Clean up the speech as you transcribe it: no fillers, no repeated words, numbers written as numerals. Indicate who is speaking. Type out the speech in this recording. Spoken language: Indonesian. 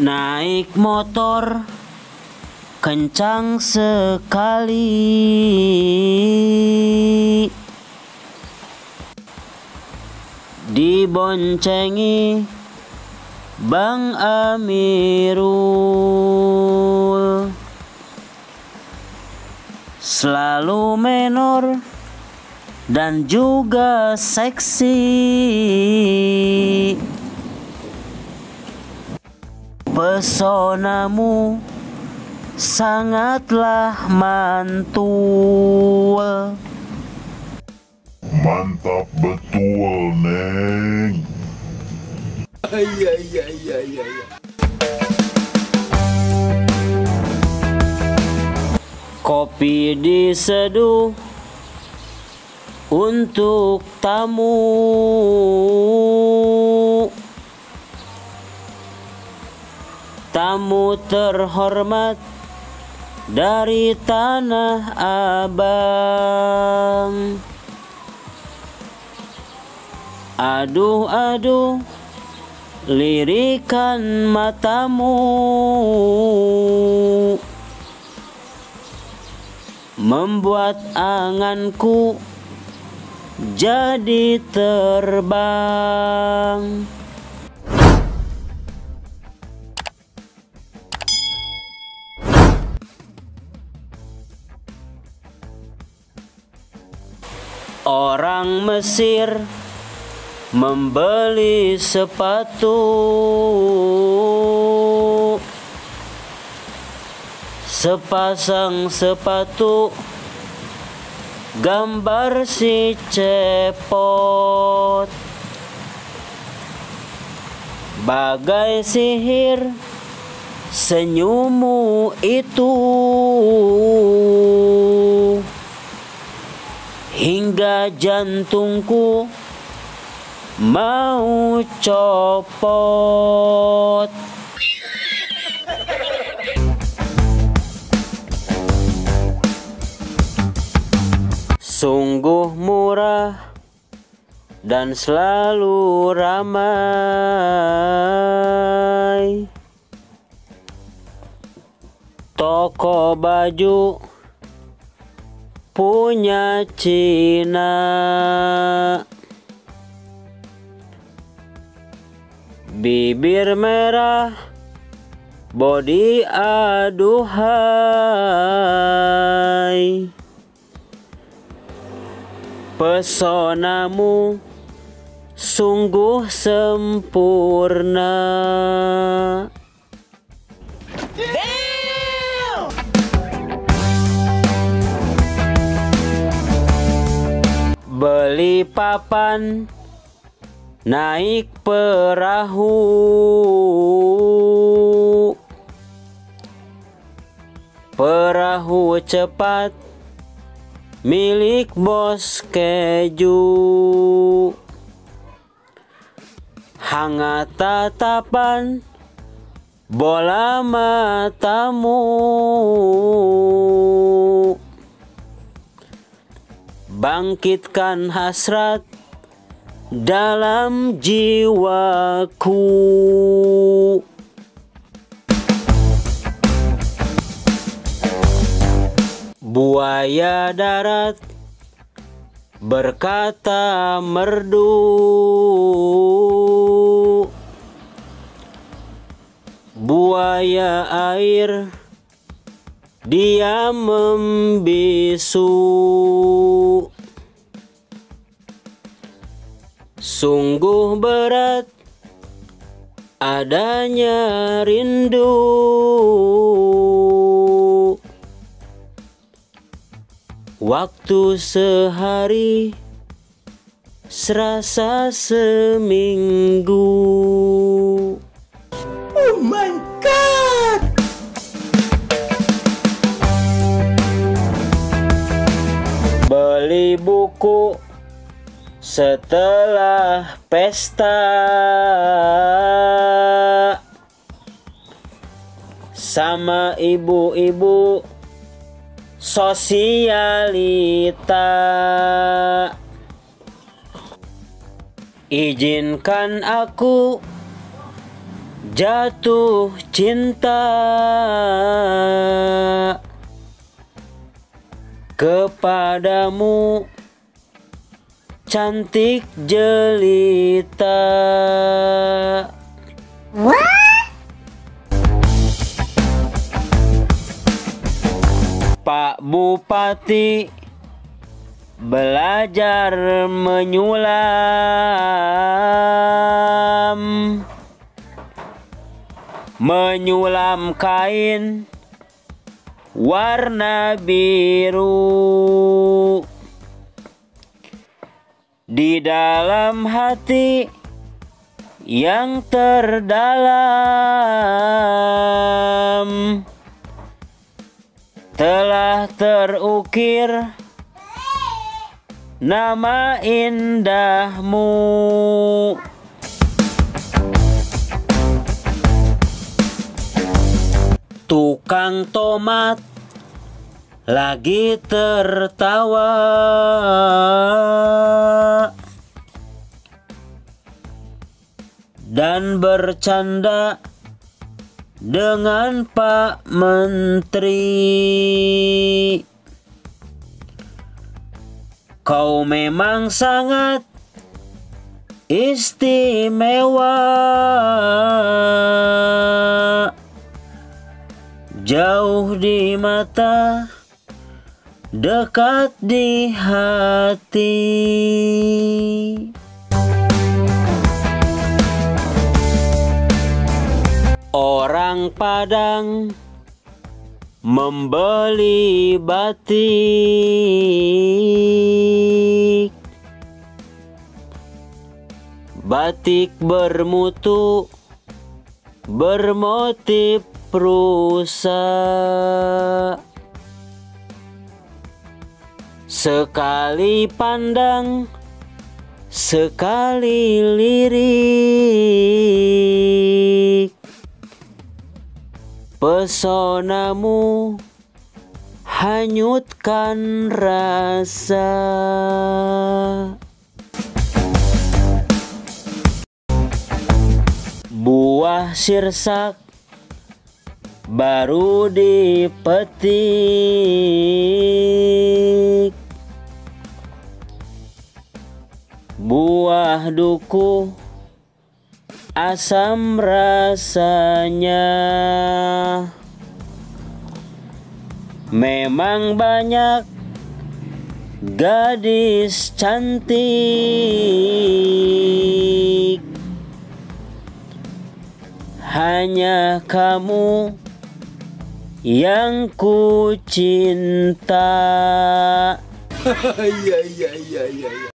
Speaker 1: Naik motor kencang sekali, diboncengi Bang Amirul, selalu menor dan juga seksi. Pesonamu sangatlah mantul.
Speaker 2: Mantap betul, Neng.
Speaker 3: Iya.
Speaker 1: Kopi diseduh untuk tamu, tamu terhormat dari Tanah Abang. Aduh, lirikan matamu membuat anganku jadi terbang. Orang Mesir membeli sepatu, sepasang sepatu gambar si cepot, bagai sihir senyummu itu, hingga jantungku mau copot. Sungguh murah dan selalu ramai. Toko baju punya Cina, bibir merah, body aduhai. Pesonamu sungguh sempurna. Beli papan, naik perahu, perahu cepat milik bos keju. Hangat tatapan bola matamu, bangkitkan hasrat dalam jiwaku. Buaya darat berkata merdu, buaya air dia membisu. Sungguh berat adanya rindu, waktu sehari serasa seminggu.
Speaker 3: Oh my God.
Speaker 1: Beli buku setelah pesta, sama ibu-ibu sosialita. Izinkan aku jatuh cinta kepadamu, cantik jelita. Pak Bupati belajar menyulam kain warna biru. Di dalam hati yang terdalam telah terukir nama indahmu. Tukang tomat lagi tertawa dan bercanda dengan Pak Menteri. Kau memang sangat istimewa, jauh di mata, dekat di hati. Orang Padang membeli batik, batik bermutu bermotif rusa. Sekali pandang, sekali lirik, pesonamu hanyutkan rasa. Buah sirsak baru dipetik, buah duku asam rasanya. Memang banyak gadis cantik, hanya kamu yang ku cinta.
Speaker 3: Iya.